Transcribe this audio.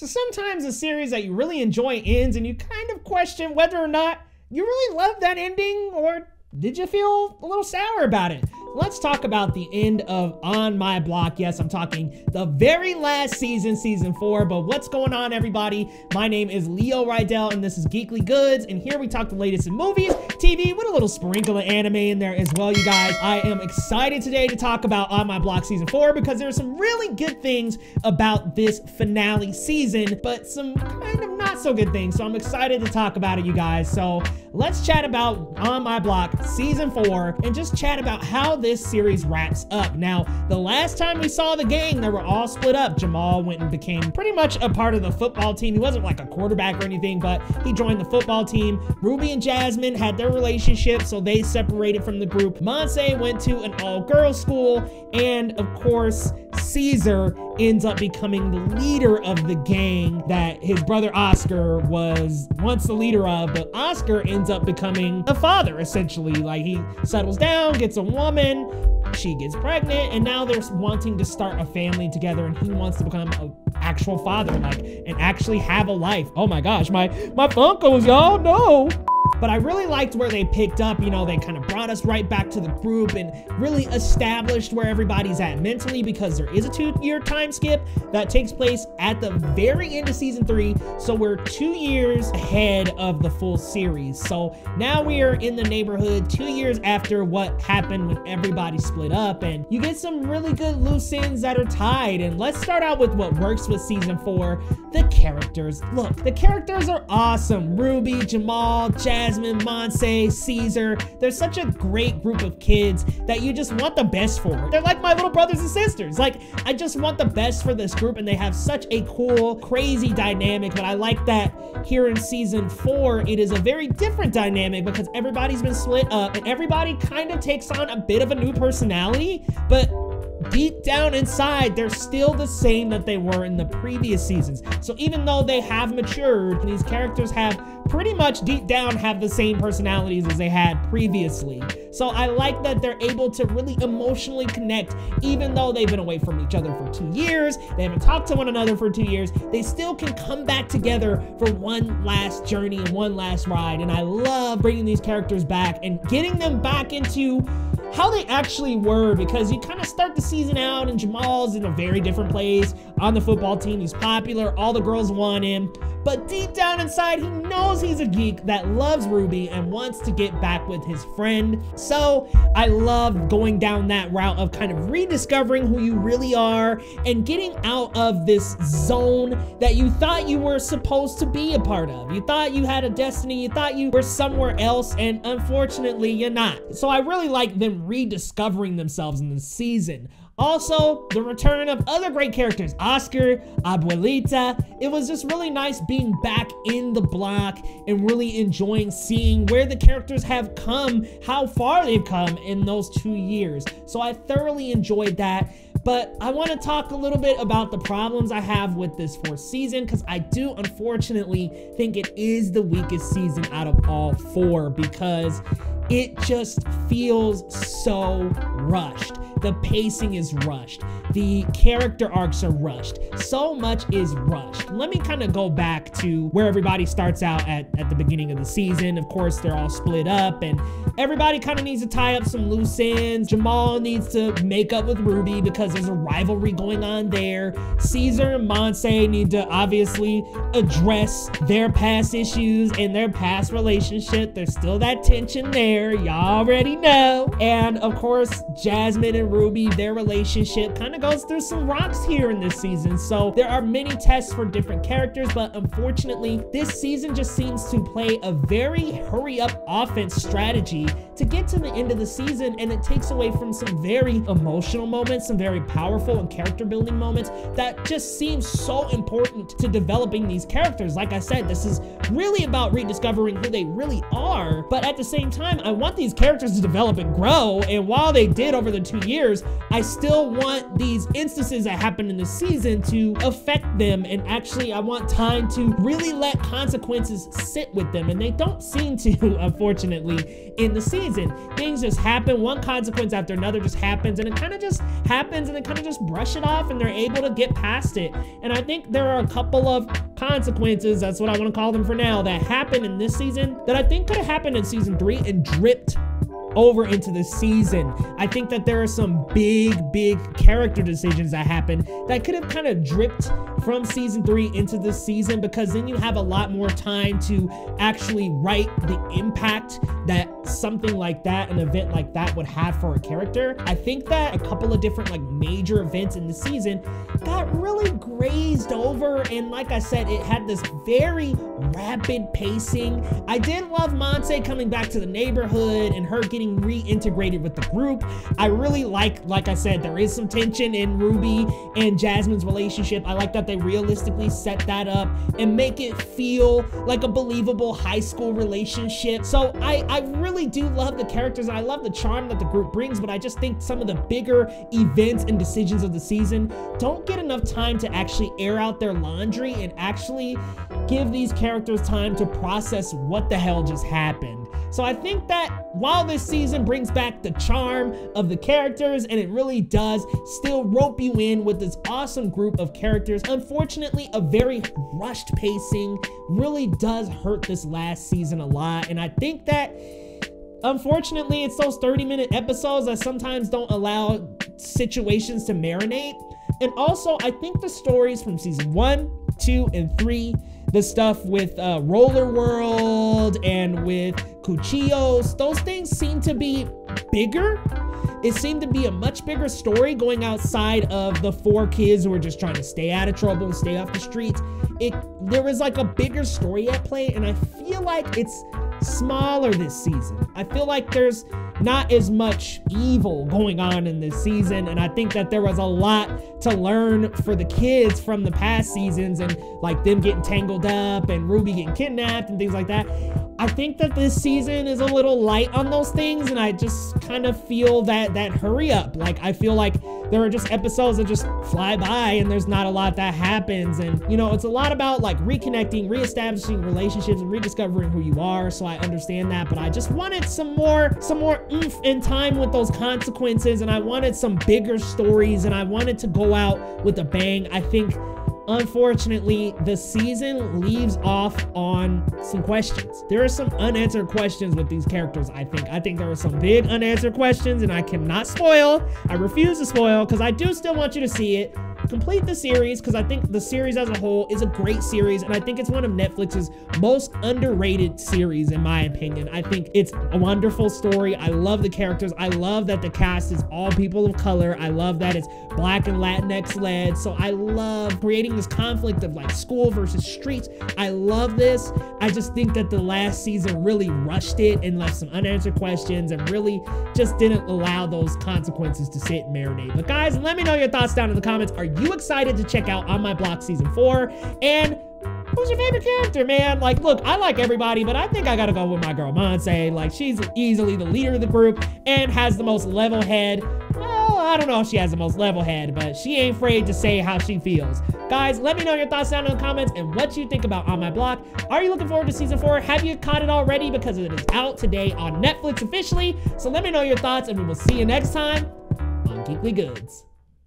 So sometimes a series that you really enjoy ends and you kind of question whether or not you really love that ending, or did you feel a little sour about it? Let's talk about the end of On My Block. Yes, I'm talking the very last season, season 4. But what's going on, everybody? My name is Leo Rydell, and this is Geekly Goods. And here we talk the latest in movies, TV, with a little sprinkle of anime in there as well, you guys. I am excited today to talk about On My Block season 4 because there's some really good things about this finale season, but some kind of not so good things. So I'm excited to talk about it, you guys. So let's chat about On My Block season 4 and just chat about how this series wraps up. Now, the last time we saw the gang, they were all split up. Jamal went and became pretty much a part of the football team. He wasn't like a quarterback or anything, but he joined the football team. Ruby and Jasmine had their relationship, so they separated from the group. Monse went to an all-girls school, and of course, Caesar ends up becoming the leader of the gang that his brother Oscar was once the leader of, but Oscar ends up becoming a father, essentially. Like, he settles down, gets a woman, she gets pregnant, and now they're wanting to start a family together, and he wants to become an actual father, like, and actually have a life. Oh my gosh, my Funkos, y'all, no. But I really liked where they picked up. You know, they kind of brought us right back to the group and really established where everybody's at mentally, because there is a 2-year time skip that takes place at the very end of season 3. So we're 2 years ahead of the full series. So now we are in the neighborhood 2 years after what happened when everybody split up, and you get some really good loose ends that are tied. And let's start out with what works with season 4, the characters. Look, the characters are awesome. Ruby, Jamal, Jasmine, Monse, Caesar. They're such a great group of kids that you just want the best for. They're like my little brothers and sisters. Like, I just want the best for this group, and they have such a cool, crazy dynamic. But I like that here in season 4, it is a very different dynamic because everybody's been split up and everybody kind of takes on a bit of a new personality, but deep down inside, they're still the same that they were in the previous seasons. So even though they have matured, these characters have pretty much deep down have the same personalities as they had previously. So I like that they're able to really emotionally connect, even though they've been away from each other for 2 years, they haven't talked to one another for 2 years, they still can come back together for one last journey and one last ride. And I love bringing these characters back and getting them back into how they actually were, because you kind of start the season out and Jamal's in a very different place on the football team. He's popular, all the girls want him, but deep down inside, he knows he's a geek that loves Ruby and wants to get back with his friend. So I love going down that route of kind of rediscovering who you really are and getting out of this zone that you thought you were supposed to be a part of. You thought you had a destiny, you thought you were somewhere else, and unfortunately you're not. So I really like them rediscovering themselves in this season. Also, the return of other great characters, Oscar, Abuelita. It was just really nice being back in the block and really enjoying seeing where the characters have come, how far they've come in those 2 years. So I thoroughly enjoyed that. But I want to talk a little bit about the problems I have with this 4th season, because I do unfortunately think it is the weakest season out of all 4, because it just feels so rushed. The pacing is rushed. The character arcs are rushed. So much is rushed. Let me kind of go back to where everybody starts out at the beginning of the season. Of course, they're all split up and everybody kind of needs to tie up some loose ends. Jamal needs to make up with Ruby because there's a rivalry going on there. Caesar and Monse need to obviously address their past issues and their past relationship. There's still that tension there. Y'all already know. And of course, Jasmine and Ruby, their relationship kind of goes through some rocks here in this season. So there are many tests for different characters, but unfortunately, this season just seems to play a very hurry up offense strategy to get to the end of the season, and it takes away from some very emotional moments, some very powerful and character building moments that just seem so important to developing these characters. Like I said, this is really about rediscovering who they really are, but at the same time, I want these characters to develop and grow, and while they did over the 2 years, I still want these instances that happened in the season to affect them, and actually I want time to really let consequences sit with them, and they don't seem to, unfortunately, in the season. Things just happen, one consequence after another just happens, and it kind of just happens, and they kind of just brush it off, and they're able to get past it. And I think there are a couple of consequences, that's what I want to call them for now, that happened in this season that I think could have happened in season 3 and dripped over into the season. I think that there are some big character decisions that happened that could have kind of dripped from season 3 into this season, because then you have a lot more time to actually write the impact that something like that, an event like that, would have for a character. I think that a couple of different like major events in the season got really grazed over, and like I said, it had this very rapid pacing. I did love Monse coming back to the neighborhood and her getting reintegrated with the group. I really like I said, there is some tension in Ruby and Jasmine's relationship. I like that they realistically set that up and make it feel like a believable high school relationship. So I really do love the characters. I love the charm that the group brings, but I just think some of the bigger events and decisions of the season don't get enough time to actually air out their laundry and actually give these characters time to process what the hell just happened. So I think that while this season brings back the charm of the characters, and it really does still rope you in with this awesome group of characters, unfortunately, a very rushed pacing really does hurt this last season a lot. And I think that, unfortunately, it's those 30-minute episodes that sometimes don't allow situations to marinate. And also, I think the stories from season 1, 2, and 3, the stuff with Roller World and with Cuchillos, those things seem to be bigger. It seemed to be a much bigger story going outside of the 4 kids who were just trying to stay out of trouble and stay off the streets. There was like a bigger story at play, and I feel like it's smaller this season. I feel like there's not as much evil going on in this season, and I think that there was a lot to learn for the kids from the past seasons, and like them getting tangled up and Ruby getting kidnapped and things like that. I think that this season is a little light on those things, and I just kind of feel that hurry up. Like, I feel like there are just episodes that just fly by and there's not a lot that happens. And, you know, it's a lot about like reconnecting, reestablishing relationships, and rediscovering who you are. So I understand that, but I just wanted some more oomph and time with those consequences, and I wanted some bigger stories, and I wanted to go out with a bang. I think, unfortunately, the season leaves off on some questions. There are some unanswered questions with these characters, I think. I think there are some big unanswered questions, and I cannot spoil. I refuse to spoil, because I do still want you to see it. Complete the series, because I think the series as a whole is a great series, and I think it's one of Netflix's most underrated series, in my opinion. I think it's a wonderful story. I love the characters. I love that the cast is all people of color. I love that it's Black and Latinx led. So I love creating this conflict of like school versus streets. I love this. I just think that the last season really rushed it and left some unanswered questions, and really just didn't allow those consequences to sit and marinate. But guys, let me know your thoughts down in the comments. Are you excited to check out On My Block season 4? And who's your favorite character, man? Like, look, I like everybody, but I think I gotta go with my girl Monse. Like, she's easily the leader of the group and has the most level head. Well, I don't know if she has the most level head, but she ain't afraid to say how she feels. Guys, let me know your thoughts down in the comments and what you think about On My Block. Are you looking forward to season 4? Have you caught it already? Because it is out today on Netflix officially. So let me know your thoughts, and we will see you next time on Geekly Goods.